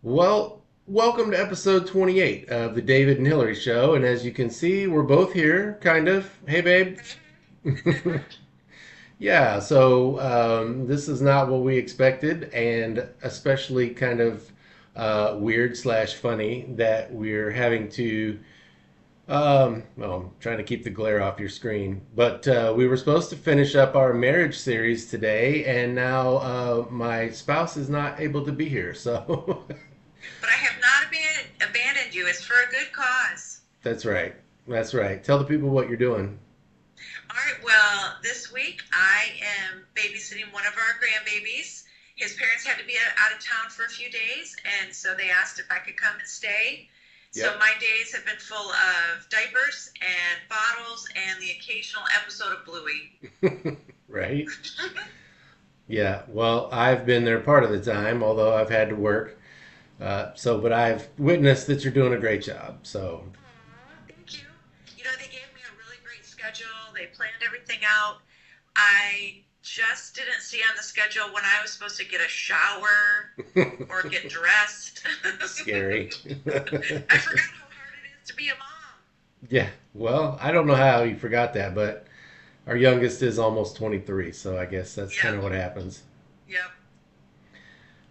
Well, welcome to episode 28 of the David and Hillary Show. And as you can see, we're both here, kind of. Hey, babe. Yeah, so this is not what we expected, and especially kind of weird slash funny that we're having to. Well, I'm trying to keep the glare off your screen, but we were supposed to finish up our marriage series today, and now my spouse is not able to be here. So But I have not abandoned you. It's for a good cause. that's right. That's right. Tell the people what you're doing. All right, well, this week I am babysitting one of our grandbabies. His parents had to be out of town for a few days, and so they asked if I could come and stay. So Yep. my days have been full of diapers and bottles and the occasional episode of Bluey. Right? Yeah. Well, I've been there part of the time, although I've had to work. But I've witnessed that you're doing a great job. So, Aw, thank you. They gave me a really great schedule. They planned everything out. I just didn't see on the schedule when I was supposed to get a shower or get dressed. scary. I forgot how hard it is to be a mom. Yeah. Well, I don't know how you forgot that, but our youngest is almost 23, so I guess that's kind of Yep, what happens. yep.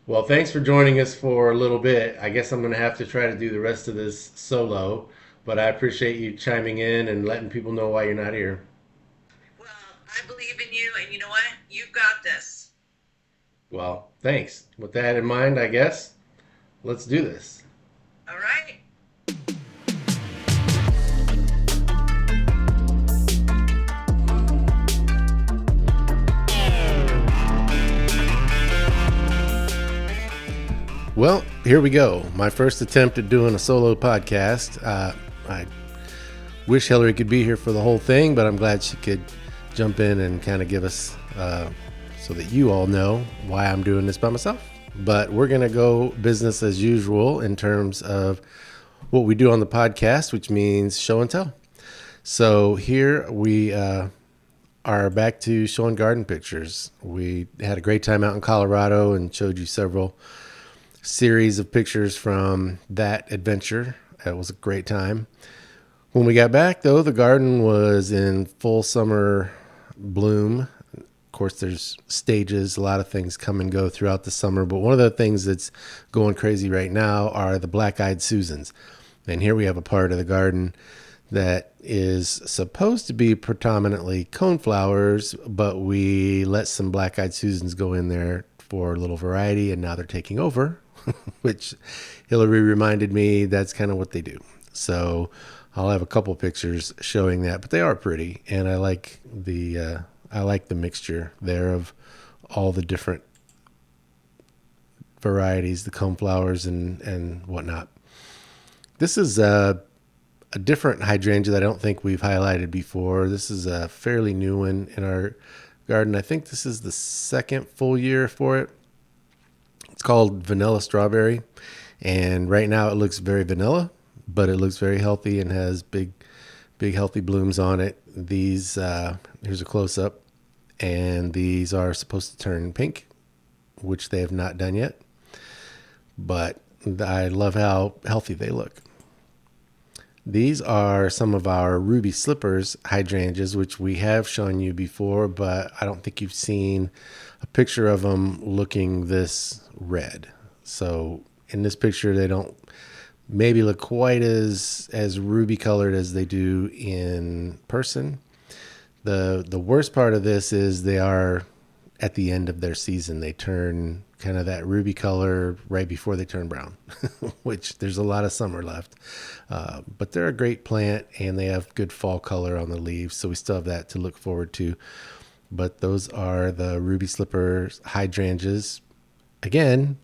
Well, thanks for joining us for a little bit. I guess I'm going to have to try to do the rest of this solo, but I appreciate you chiming in and letting people know why you're not here. Well, I believe in you, and you know what? You've got this. Well, thanks. With that in mind, I guess let's do this. All right. Well, here we go. My first attempt at doing a solo podcast. I wish Hillary could be here for the whole thing, but I'm glad she could jump in and kind of give us so that you all know why I'm doing this by myself. But we're going to go business as usual in terms of what we do on the podcast, which means show and tell. So here we are back to showing garden pictures. We had a great time out in Colorado and showed you several series of pictures from that adventure. It was a great time. When we got back, though, the garden was in full summer bloom. Of course, there's stages, a lot of things come and go throughout the summer, but one of the things that's going crazy right now are the black-eyed Susans. And here we have a part of the garden that is supposed to be predominantly coneflowers, but we let some black-eyed Susans go in there for a little variety, and now they're taking over, which Hillary reminded me that's kind of what they do. So I'll have a couple pictures showing that, but they are pretty, and I like the mixture there of all the different varieties, the coneflowers and whatnot. This is a different hydrangea that I don't think we've highlighted before. This is a fairly new one in our garden. I think this is the second full year for it. It's called Vanilla Strawberry, and right now it looks very vanilla, but it looks very healthy and has big healthy blooms on it. These here's a close up, and these are supposed to turn pink, which they have not done yet. But I love how healthy they look. These are some of our ruby slippers hydrangeas, which we have shown you before, but I don't think you've seen a picture of them looking this red. So in this picture, they don't maybe look quite as ruby colored as they do in person. The worst part of this is they are at the end of their season. They turn kind of that ruby color right before they turn brown, which there's a lot of summer left. But they're a great plant and they have good fall color on the leaves. So we still have that to look forward to. But those are the ruby slippers hydrangeas, again,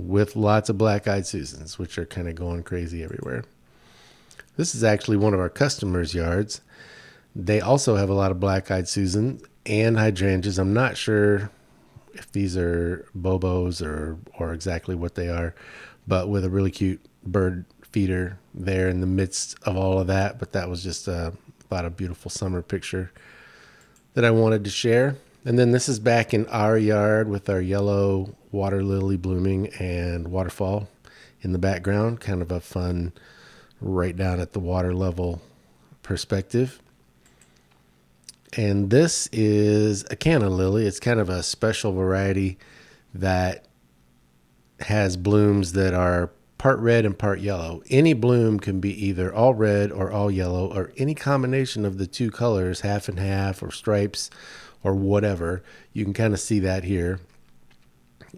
with lots of black-eyed Susans, which are kind of going crazy everywhere. This is actually one of our customers' yards. They also have a lot of black-eyed Susan and hydrangeas. I'm not sure if these are bobos or exactly what they are, but with a really cute bird feeder there in the midst of all of that. But that was just thought a beautiful summer picture that I wanted to share. And then this is back in our yard with our yellow water lily blooming and waterfall. in the background, kind of a fun right down at the water level perspective. And this is a canna lily. It's kind of a special variety that has blooms that are part red and part yellow. Any bloom can be either all red or all yellow, or any combination of the two colors, half and half, or stripes, or whatever. You can kind of see that here.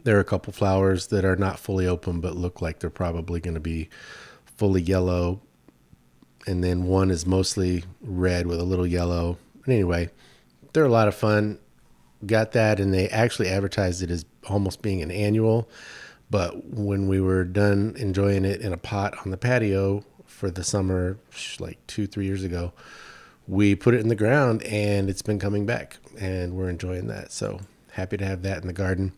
There are a couple flowers that are not fully open but look like they're probably going to be fully yellow. And then one is mostly red with a little yellow. But anyway, they're a lot of fun. Got that, and they actually advertised it as almost being an annual. But when we were done enjoying it in a pot on the patio for the summer, like 2-3 years ago, we put it in the ground and it's been coming back and we're enjoying that. So happy to have that in the garden.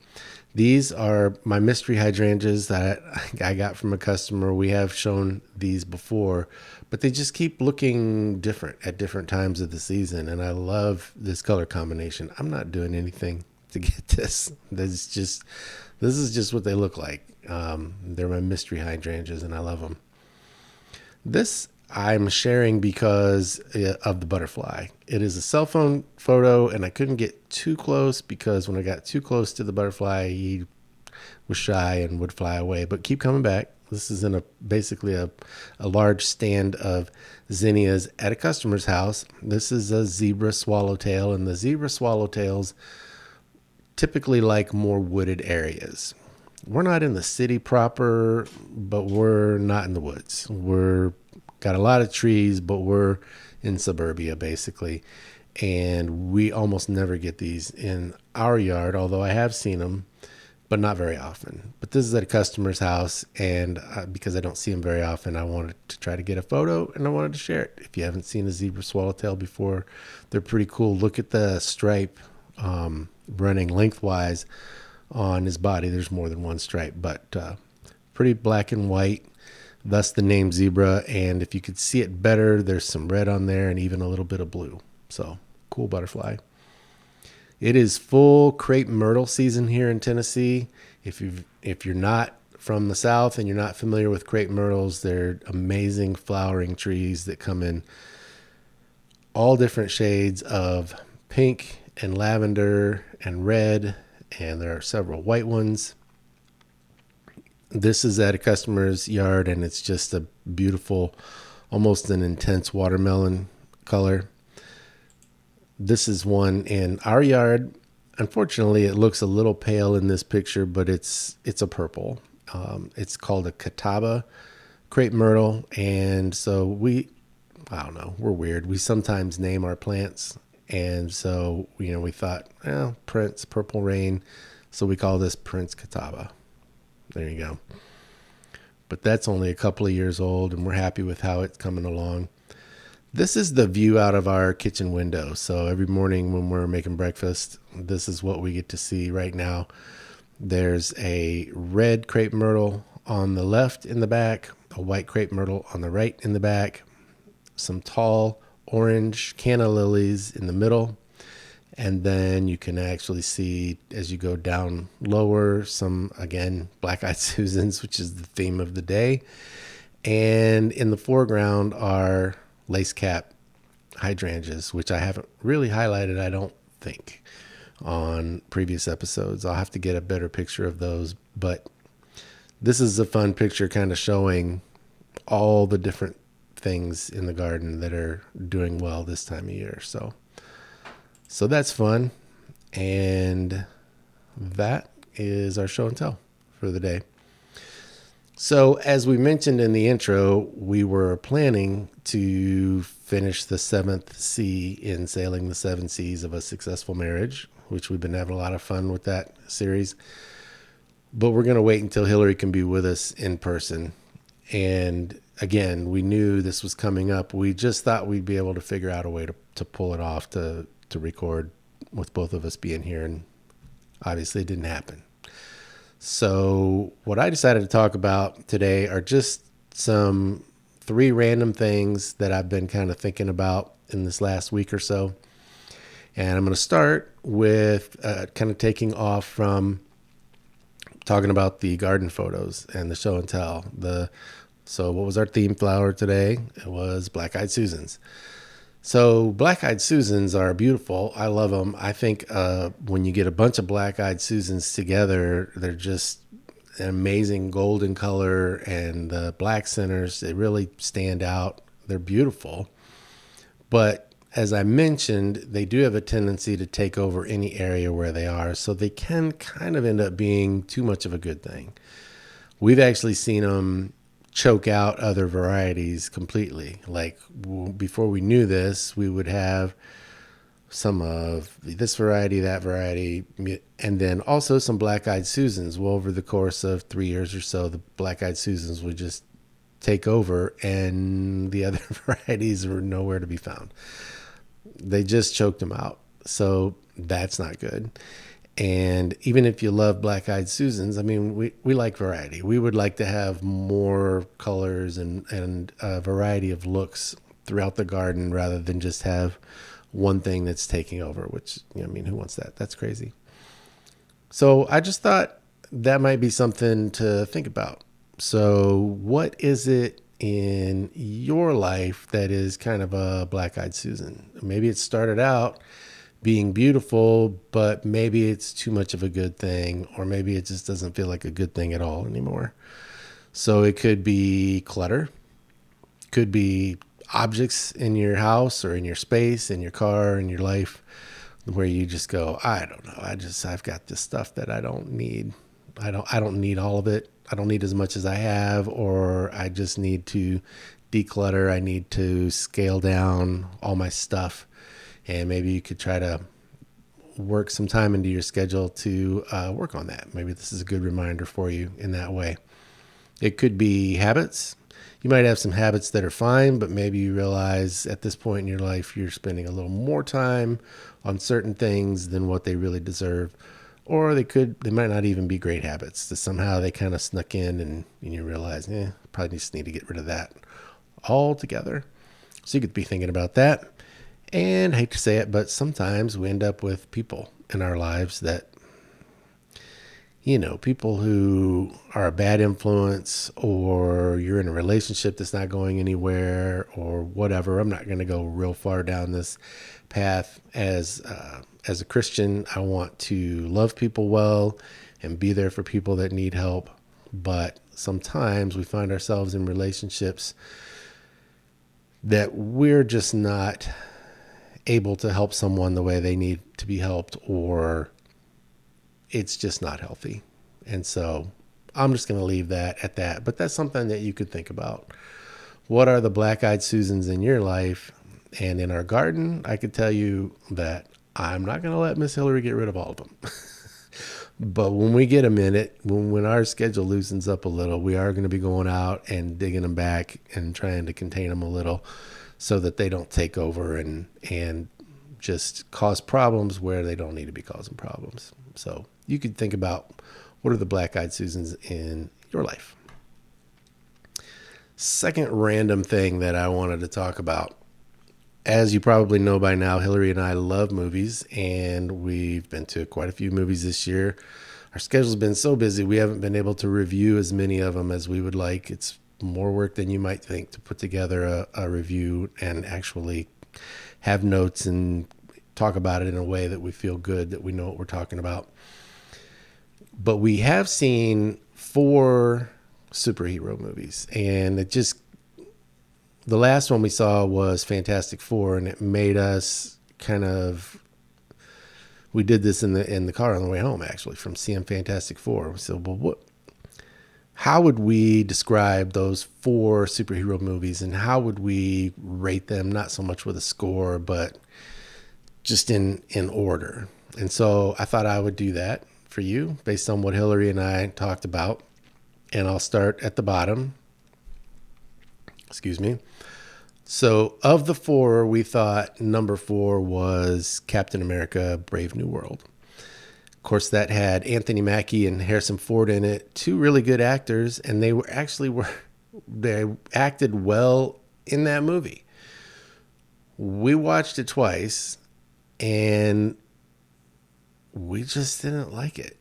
These are my mystery hydrangeas that I got from a customer. We have shown these before, but they just keep looking different at different times of the season. And I love this color combination. I'm not doing anything to get this. This is just what they look like. They're my mystery hydrangeas and I love them. This I'm sharing because of the butterfly. It is a cell phone photo, and I couldn't get too close because when I got too close to the butterfly, he was shy and would fly away, but keep coming back. This is in basically a large stand of zinnias at a customer's house. This is a zebra swallowtail, and the zebra swallowtails typically like more wooded areas. We're not in the city proper, but we're not in the woods. We're got a lot of trees, but we're in suburbia basically. And we almost never get these in our yard, although I have seen them, but not very often. But this is at a customer's house, and because I don't see them very often, I wanted to try to get a photo and I wanted to share it. If you haven't seen a zebra swallowtail before, they're pretty cool. Look at the stripe running lengthwise on his body. There's more than one stripe, but pretty black and white, thus the name zebra. And if you could see it better, there's some red on there and even a little bit of blue. So cool butterfly. It is full crepe myrtle season here in Tennessee. If you're not from the South and you're not familiar with crepe myrtles, they're amazing flowering trees that come in all different shades of pink and lavender and red, and there are several white ones. This is at a customer's yard, and it's just a beautiful, almost an intense watermelon color. This is one in our yard. Unfortunately, it looks a little pale in this picture, but it's a purple. It's called a catawba crepe myrtle, and so I don't know, we're weird. We sometimes name our plants, and so we thought, Prince Purple Rain, so we call this Prince Catawba. There you go. But that's only a couple of years old, and we're happy with how it's coming along. This is the view out of our kitchen window. So every morning when we're making breakfast, this is what we get to see right now. There's a red crepe myrtle on the left in the back, a white crepe myrtle on the right in the back, some tall orange canna lilies in the middle, and then you can actually see as you go down lower some, again, black-eyed Susans, which is the theme of the day. And in the foreground are lace cap hydrangeas, which I haven't really highlighted, I don't think, on previous episodes. I'll have to get a better picture of those, but this is a fun picture kind of showing all the different things in the garden that are doing well this time of year. So that's fun. And that is our show and tell for the day. So as we mentioned in the intro, we were planning to finish the 7th C in Sailing the 7 Seas of a Successful Marriage, which we've been having a lot of fun with that series. But we're going to wait until Hillary can be with us in person. And again, we knew this was coming up. We just thought we'd be able to figure out a way to pull it off to record with both of us being here. And obviously it didn't happen. So what I decided to talk about today are just some 3 random things that I've been kind of thinking about in this last week or so. And I'm going to start with kind of taking off from talking about the garden photos and the show and tell. So what was our theme flower today? It was black-eyed Susans. So black-eyed Susans are beautiful. I love them. I think when you get a bunch of black-eyed Susans together, they're just an amazing golden color, and the black centers, they really stand out. They're beautiful. But as I mentioned, they do have a tendency to take over any area where they are. So they can kind of end up being too much of a good thing. We've actually seen them choke out other varieties completely. Like before we knew this, we would have some of this variety, that variety, and then also some black-eyed Susans. Well, over the course of 3 years or so, the black-eyed Susans would just take over, and the other varieties were nowhere to be found. They just choked them out. So that's not good. And even if you love black-eyed Susans, I mean, we like variety. We would like to have more colors and a variety of looks throughout the garden rather than just have one thing that's taking over, which, I mean, who wants that? That's crazy. So I just thought that might be something to think about. So what is it in your life that is kind of a black-eyed Susan? Maybe it started out being beautiful, but maybe it's too much of a good thing, or maybe it just doesn't feel like a good thing at all anymore. So it could be clutter, could be objects in your house or in your space, in your car, in your life, where you just go, I don't know, I've got this stuff that I don't need. I don't need all of it. I don't need as much as I have, or I just need to declutter. I need to scale down all my stuff. And maybe you could try to work some time into your schedule to work on that. Maybe this is a good reminder for you in that way. It could be habits. You might have some habits that are fine, but maybe you realize at this point in your life, you're spending a little more time on certain things than what they really deserve. Or they might not even be great habits. That somehow they kind of snuck in, and you realize, probably just need to get rid of that altogether. So you could be thinking about that. And I hate to say it, but sometimes we end up with people in our lives that, people who are a bad influence, or you're in a relationship that's not going anywhere, or whatever. I'm not going to go real far down this path. As a Christian, I want to love people well and be there for people that need help. But sometimes we find ourselves in relationships that we're just not able to help someone the way they need to be helped, or it's just not healthy. And so I'm just going to leave that at that. But that's something that you could think about. What are the black-eyed Susans in your life? And in our garden, I could tell you that I'm not going to let Miss Hillary get rid of all of them. But when we get a minute, when our schedule loosens up a little, we are going to be going out and digging them back and trying to contain them a little, so that they don't take over and just cause problems where they don't need to be causing problems. So you could think about, what are the black-eyed Susans in your life? Second random thing that I wanted to talk about. As you probably know by now, Hillary and I love movies, and we've been to quite a few movies this year. Our schedule's been so busy, we haven't been able to review as many of them as we would like. It's more work than you might think to put together a review and actually have notes and talk about it in a way that we feel good, that we know what we're talking about. But we have seen 4 superhero movies, and the last one we saw was Fantastic Four, and it made us we did this in the car on the way home, actually, from seeing Fantastic Four. So, well, how would we describe those 4 superhero movies, and how would we rate them? Not so much with a score, but just in order. And so I thought I would do that for you based on what Hillary and I talked about. And I'll start at the bottom. Excuse me. So of the 4, we thought number 4 was Captain America: Brave New World. Of course, that had Anthony Mackie and Harrison Ford in it, 2 really good actors, and they acted well in that movie. We watched it twice, and we just didn't like it.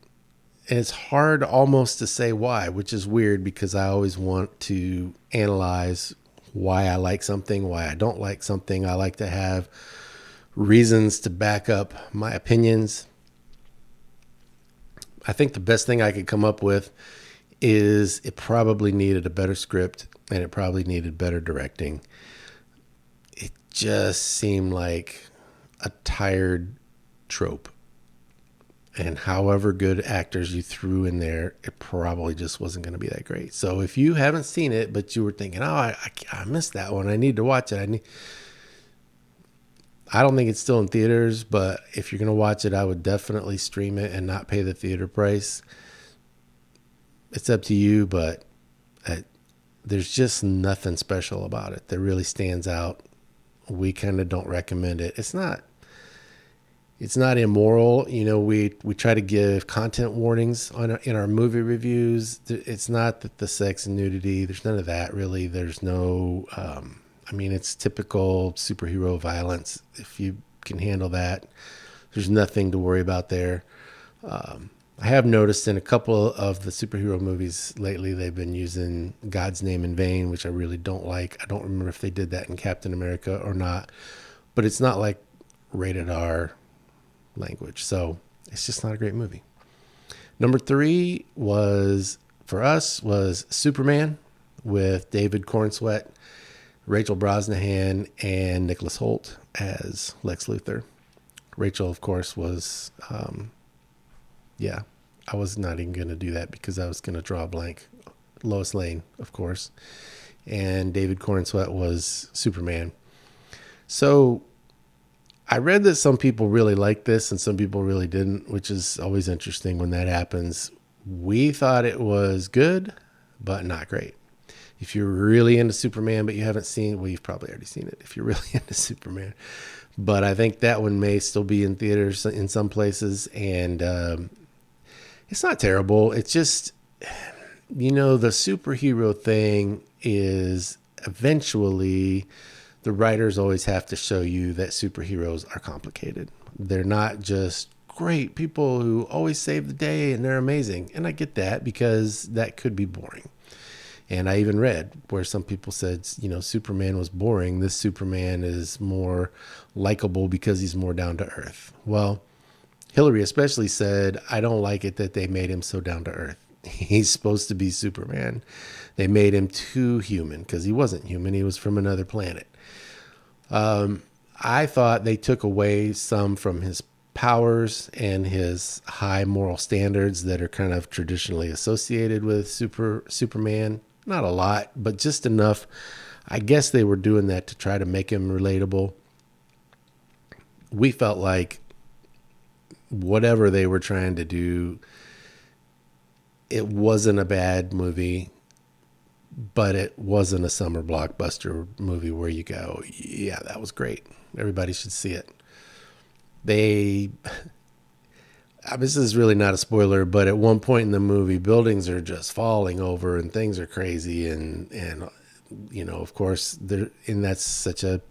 And it's hard almost to say why, which is weird because I always want to analyze why I like something, why I don't like something. I like to have reasons to back up my opinions. I think the best thing I could come up with is it probably needed a better script and it probably needed better directing. It just seemed like a tired trope. And however good actors you threw in there, it probably just wasn't going to be that great. So if you haven't seen it, but you were thinking, oh, I missed that one. I need to watch it. I don't think it's still in theaters, but if you're going to watch it, I would definitely stream it and not pay the theater price. It's up to you, but there's just nothing special about it that really stands out. We kind of don't recommend it. It's not immoral. You know, we try to give content warnings in our movie reviews. It's not that the sex and nudity, there's none of that really. There's no, it's typical superhero violence. If you can handle that, there's nothing to worry about there. I have noticed in a couple of the superhero movies lately, they've been using God's name in vain, which I really don't like. I don't remember if they did that in Captain America or not, but it's not like rated R language. So it's just not a great movie. Number 3 for us was Superman with David Cornsweet, Rachel Brosnahan, and Nicholas Hoult as Lex Luthor. Rachel, of course, was, I was not even going to do that because I was going to draw a blank. Lois Lane, of course. And David Cornsweet was Superman. So I read that some people really liked this and some people really didn't, which is always interesting when that happens. We thought it was good, but not great. If you're really into Superman, but you haven't seen, well, you've probably already seen it if you're really into Superman. But I think that one may still be in theaters in some places. And it's not terrible. It's just, the superhero thing is eventually the writers always have to show you that superheroes are complicated. They're not just great people who always save the day and they're amazing. And I get that because that could be boring. And I even read where some people said, Superman was boring. This Superman is more likable because he's more down to earth. Well, Hillary especially said, I don't like it that they made him so down to earth. He's supposed to be Superman. They made him too human because he wasn't human. He was from another planet. I thought they took away some from his powers and his high moral standards that are kind of traditionally associated with Superman. Not a lot, but just enough. I guess they were doing that to try to make him relatable. We felt like whatever they were trying to do, it wasn't a bad movie, but it wasn't a summer blockbuster movie where you go, yeah, that was great. Everybody should see it. This is really not a spoiler, but at one point in the movie, buildings are just falling over and things are crazy. And of course, and that's such a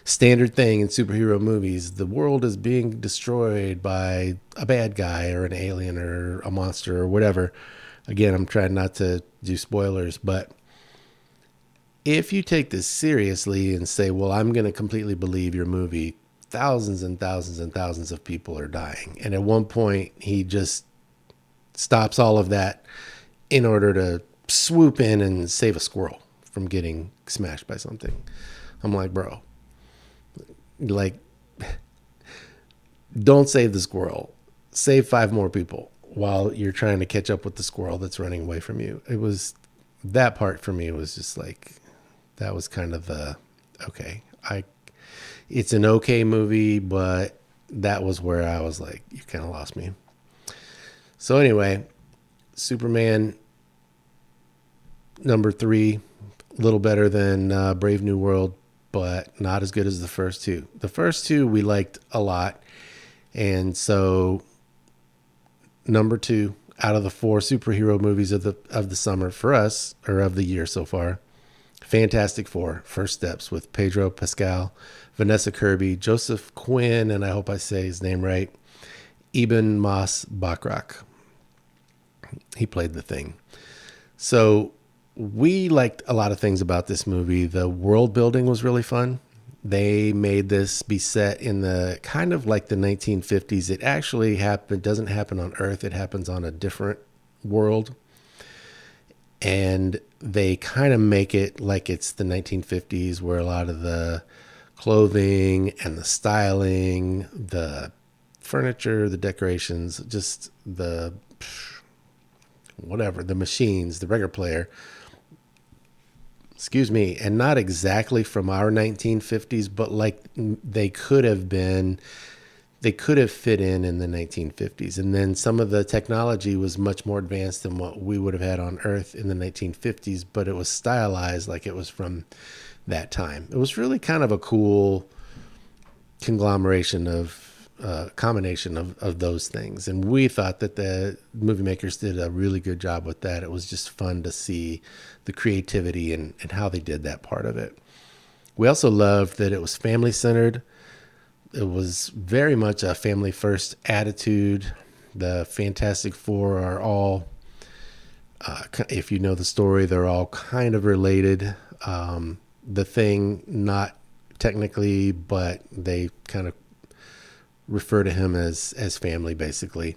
standard thing in superhero movies. The world is being destroyed by a bad guy or an alien or a monster or whatever. Again, I'm trying not to do spoilers, but if you take this seriously and say, well, I'm going to completely believe your movie, thousands and thousands and thousands of people are dying. And at one point, he just stops all of that in order to swoop in and save a squirrel from getting smashed by something. I'm like, bro, don't save the squirrel. Save 5 more people while you're trying to catch up with the squirrel that's running away from you. That part for me was just like, that was kind of okay. It's an okay movie, but that was where I was like, you kind of lost me. So anyway, Superman number 3, a little better than Brave New World, but not as good as the first 2. The first 2 we liked a lot. And so number 2 out of the 4 superhero movies of the summer for us, or of the year so far, Fantastic Four, First Steps with Pedro Pascal, Vanessa Kirby, Joseph Quinn, and I hope I say his name right, Eben Moss Bachrach. He played the Thing. So we liked a lot of things about this movie. The world building was really fun. They made this be set in the kind of like the 1950s. It actually doesn't happen on Earth. It happens on a different world. And they kind of make it like it's the 1950s, where a lot of the clothing and the styling, the furniture, the decorations, just the whatever, the machines, the record player, excuse me, and not exactly from our 1950s, but like they could have fit in the 1950s. And then some of the technology was much more advanced than what we would have had on Earth in the 1950s, but it was stylized like it was from that time. It was really kind of a cool conglomeration of combination of those things. And we thought that the movie makers did a really good job with that. It was just fun to see the creativity and how they did that part of it. We also loved that it was family centered. It was very much a family first attitude. The Fantastic Four are all, if you know the story, they're all kind of related. The Thing, not technically, but they kind of refer to him as family, basically.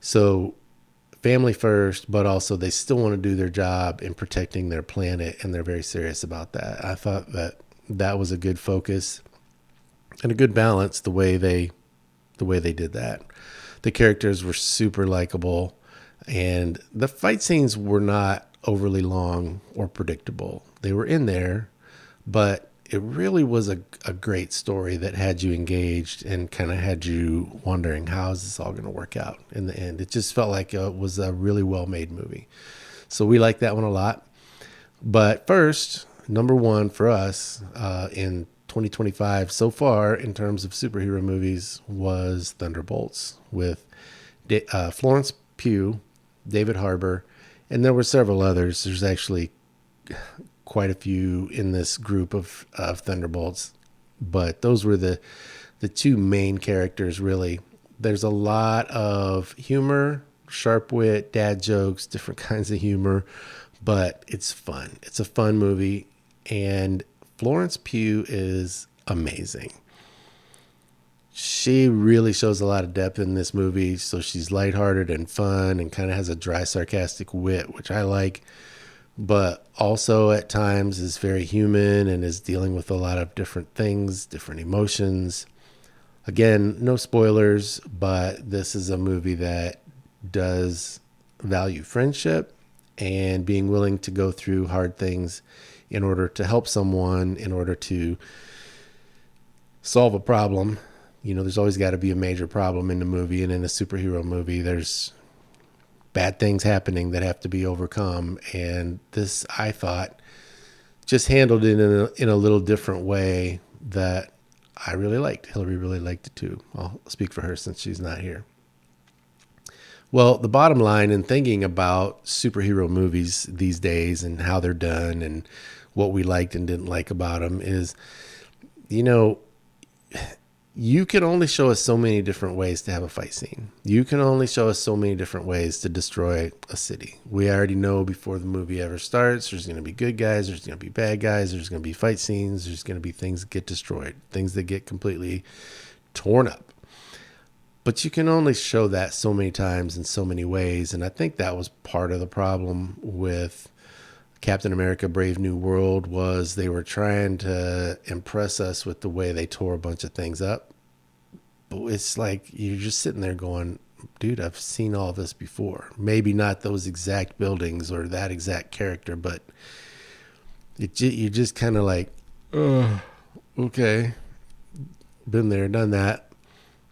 So family first, but also they still want to do their job in protecting their planet, and they're very serious about that. I thought that was a good focus and a good balance the way they did that. The characters were super likable, and the fight scenes were not overly long or predictable. They were in there, but it really was a great story that had you engaged and kind of had you wondering, how is this all going to work out in the end? It just felt like it was a really well-made movie. So we liked that one a lot. But first, number one for us in 2025 so far in terms of superhero movies was Thunderbolts with Florence Pugh, David Harbour, and there were several others. There's actually quite a few in this group of Thunderbolts, but those were the two main characters, really. There's a lot of humor, sharp wit, dad jokes, different kinds of humor, but it's fun. It's a fun movie, and Florence Pugh is amazing. She really shows a lot of depth in this movie, so she's lighthearted and fun and kind of has a dry, sarcastic wit, which I like, but also at times is very human and is dealing with a lot of different things, different emotions. Again, no spoilers, but this is a movie that does value friendship and being willing to go through hard things in order to help someone, in order to solve a problem. You know, there's always got to be a major problem in the movie, and in a superhero movie, there's bad things happening that have to be overcome. And this, I thought, just handled it in a little different way that I really liked. Hillary really liked it too. I'll speak for her since she's not here. Well, the bottom line in thinking about superhero movies these days and how they're done and what we liked and didn't like about them is, you know, you can only show us so many different ways to have a fight scene. You can only show us so many different ways to destroy a city. We already know before the movie ever starts, there's going to be good guys, there's going to be bad guys, there's going to be fight scenes, there's going to be things that get destroyed, things that get completely torn up. But you can only show that so many times in so many ways. And I think that was part of the problem with Captain America Brave New World, was they were trying to impress us with the way they tore a bunch of things up. But it's like you're just sitting there going, dude, I've seen all this before. Maybe not those exact buildings or that exact character, but you're just kind of like, oh, okay, been there, done that.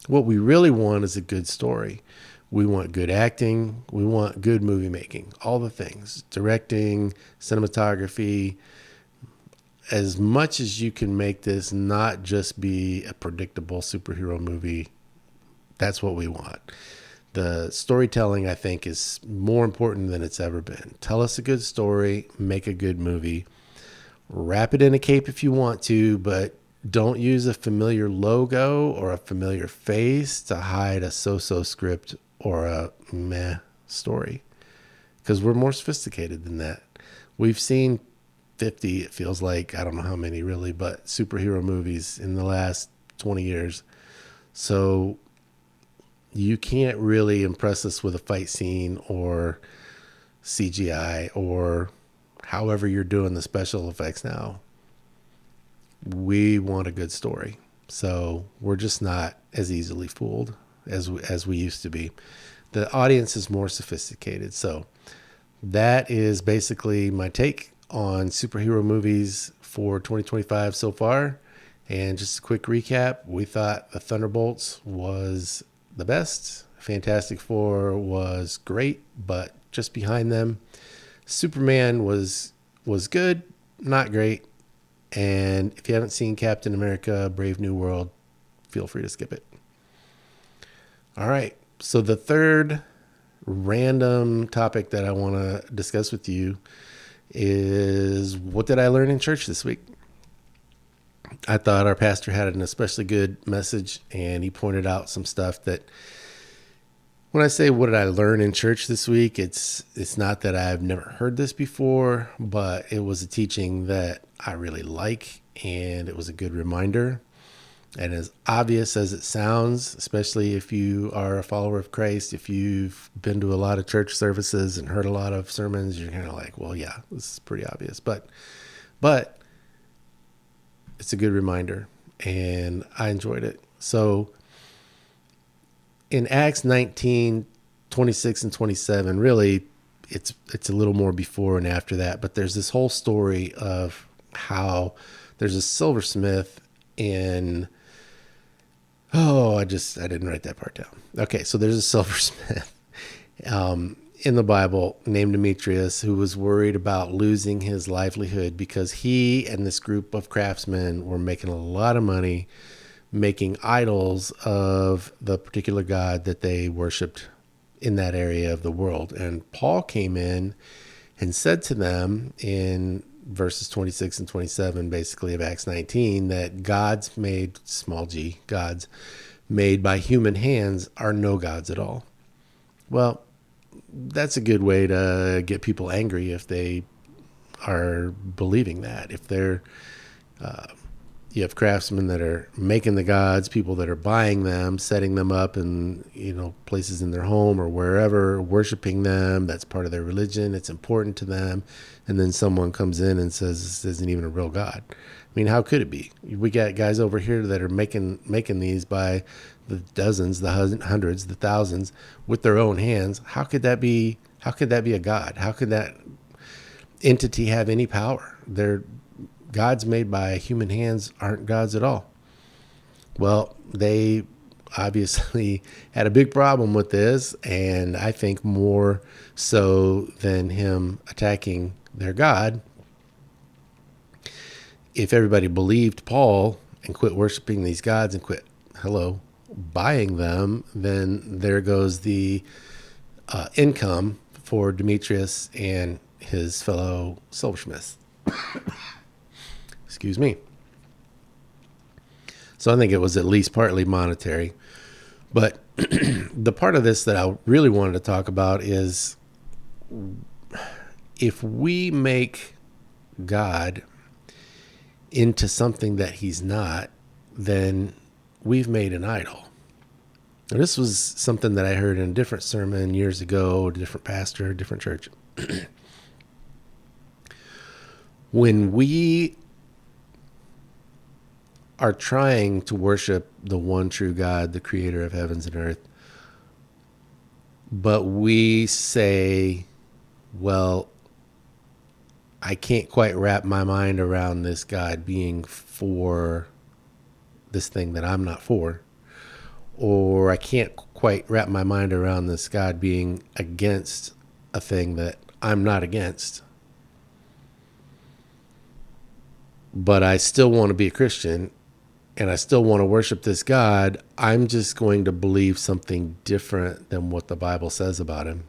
What we really want is a good story. We want good acting. We want good movie making. All the things. Directing, cinematography. As much as you can make this not just be a predictable superhero movie, that's what we want. The storytelling, I think, is more important than it's ever been. Tell us a good story. Make a good movie. Wrap it in a cape if you want to, but don't use a familiar logo or a familiar face to hide a so-so script or a meh story. because we're more sophisticated than that. We've seen 50, it feels like, I don't know how many really, but superhero movies in the last 20 years. So you can't really impress us with a fight scene or CGI or however you're doing the special effects now. We want a good story. So we're just not as easily fooled as we used to be. The audience is more sophisticated. So that is basically my take on superhero movies for 2025 so far. And just a quick recap, we thought the Thunderbolts was the best. Fantastic Four was great, but just behind them, Superman was good, not great. And if you haven't seen Captain America Brave New World, feel free to skip it. All right. So the third random topic that I want to discuss with you is, what did I learn in church this week? I thought our pastor had an especially good message, and he pointed out some stuff that, when I say what did I learn in church this week, it's not that I've never heard this before, but it was a teaching that I really like, and it was a good reminder. And as obvious as it sounds, especially if you are a follower of Christ, if you've been to a lot of church services and heard a lot of sermons, you're kind of like, well, yeah, this is pretty obvious. But it's a good reminder, and I enjoyed it. So in Acts 19, 26 and 27, really, it's a little more before and after that, but there's this whole story of how there's a silversmith in, I didn't write that part down. Okay, so there's a silversmith in the Bible named Demetrius, who was worried about losing his livelihood because he and this group of craftsmen were making a lot of money making idols of the particular god that they worshiped in that area of the world. And Paul came in and said to them in verses 26 and 27, basically, of Acts 19, that gods made, small g, gods made by human hands are no gods at all. Well, that's a good way to get people angry if they are believing that. If they're, you have craftsmen that are making the gods, people that are buying them, setting them up in, places in their home or wherever, worshiping them. That's part of their religion. It's important to them. And then someone comes in and says, this isn't even a real God. I mean, how could it be? We got guys over here that are making these by the dozens, the hundreds, the thousands with their own hands. How could that be a God? How could that entity have any power? They're gods made by human hands aren't gods at all. Well, they obviously had a big problem with this, and I think more so than him attacking their God. If everybody believed Paul and quit worshiping these gods and quit, buying them, then there goes the income for Demetrius and his fellow silversmiths. Excuse me. So I think it was at least partly monetary. But the part of this that I really wanted to talk about is, if we make God into something that he's not, then we've made an idol. Now, this was something that I heard in a different sermon years ago, a different pastor, a different church. When we are trying to worship the one true God, the creator of heavens and earth, but we say, well, I can't quite wrap my mind around this God being for this thing that I'm not for, or I can't quite wrap my mind around this God being against a thing that I'm not against, but I still want to be a Christian and I still want to worship this God. I'm just going to believe something different than what the Bible says about him.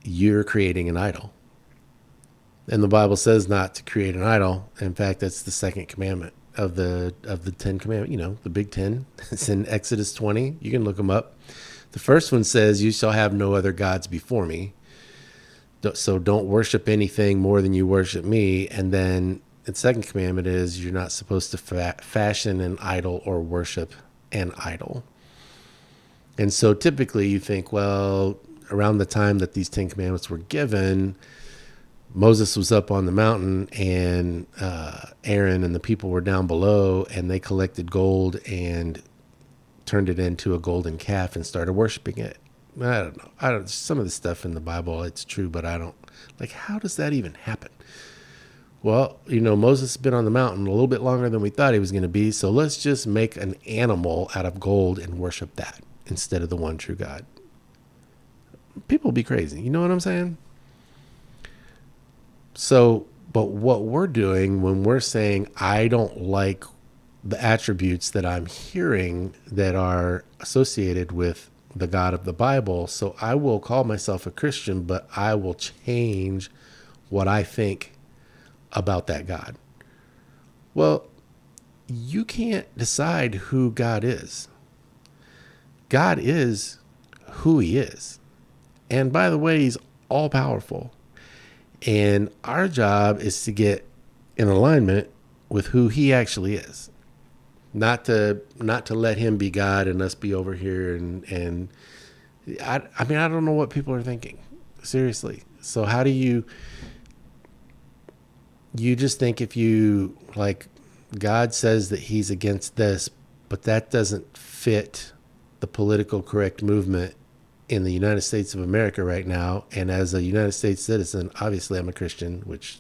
You're creating an idol. And the Bible says not to create an idol. In fact, that's the second commandment of the 10 commandments, the big 10. It's in Exodus 20. You can look them up. The first one says, "You shall have no other gods before me." So don't worship anything more than you worship me. And then the second commandment is you're not supposed to fashion an idol or worship an idol. And so typically you think, well, around the time that these 10 commandments were given, Moses was up on the mountain and Aaron and the people were down below, and they collected gold and turned it into a golden calf and started worshiping it. I don't know. Some of the stuff in the Bible, it's true, but I don't, like, how does that even happen? Well, Moses has been on the mountain a little bit longer than we thought he was going to be, so let's just make an animal out of gold and worship that instead of the one true God. People be crazy. You know what I'm saying? So, but what we're doing when we're saying, I don't like the attributes that I'm hearing that are associated with the God of the Bible, so I will call myself a Christian, but I will change what I think about that God. Well, you can't decide who God is. God is who he is. And by the way, he's all powerful. And our job is to get in alignment with who he actually is. Not to let him be God and us be over here. And I mean, I don't know what people are thinking. Seriously. So how do you just think, if you, like, God says that he's against this, but that doesn't fit the political correct movement in the United States of America right now. And as a United States citizen, obviously I'm a Christian, which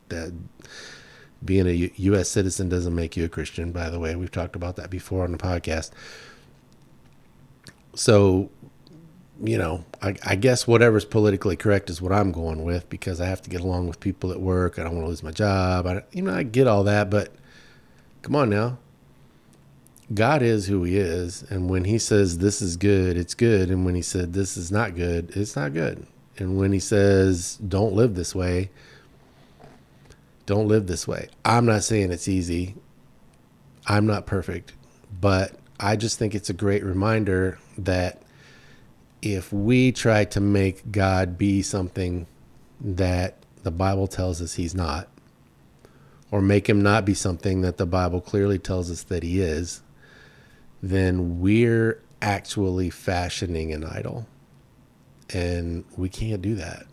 that being a U.S. citizen doesn't make you a Christian, by the way. We've talked about that before on the podcast. So, I guess whatever's politically correct is what I'm going with, because I have to get along with people at work. I don't want to lose my job. I get all that, but come on now. God is who he is. And when he says this is good, it's good. And when he said this is not good, it's not good. And when he says don't live this way, don't live this way. I'm not saying it's easy. I'm not perfect, but I just think it's a great reminder that if we try to make God be something that the Bible tells us he's not, or make him not be something that the Bible clearly tells us that he is, then we're actually fashioning an idol. And we can't do that.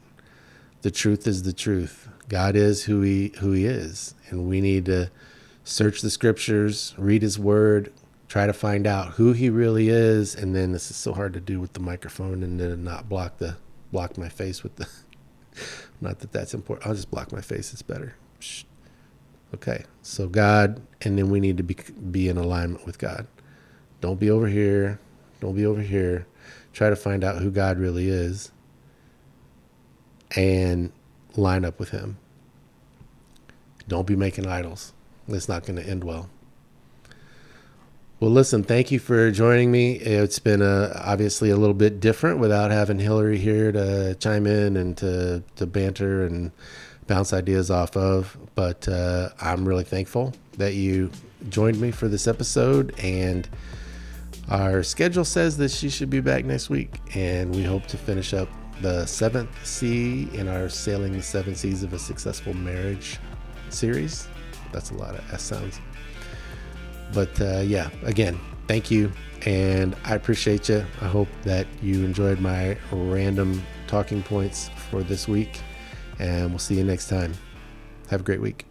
The truth is the truth. God is who he is. And we need to search the scriptures, read his word, try to find out who he really is. And then, this is so hard to do with the microphone and then not block my face with the, not that that's important. I'll just block my face. It's better. Shh. Okay. So God, and then we need to be in alignment with God. Don't be over here. Don't be over here. Try to find out who God really is and line up with him. Don't be making idols. It's not going to end well. Well, listen, thank you for joining me. It's been obviously a little bit different without having Hillary here to chime in and to banter and bounce ideas off of. But I'm really thankful that you joined me for this episode. And our schedule says that she should be back next week. And we hope to finish up the 7th C in our Sailing the 7 Seas of a Successful Marriage series. That's a lot of S sounds. But yeah, again, thank you. And I appreciate you. I hope that you enjoyed my random talking points for this week. And we'll see you next time. Have a great week.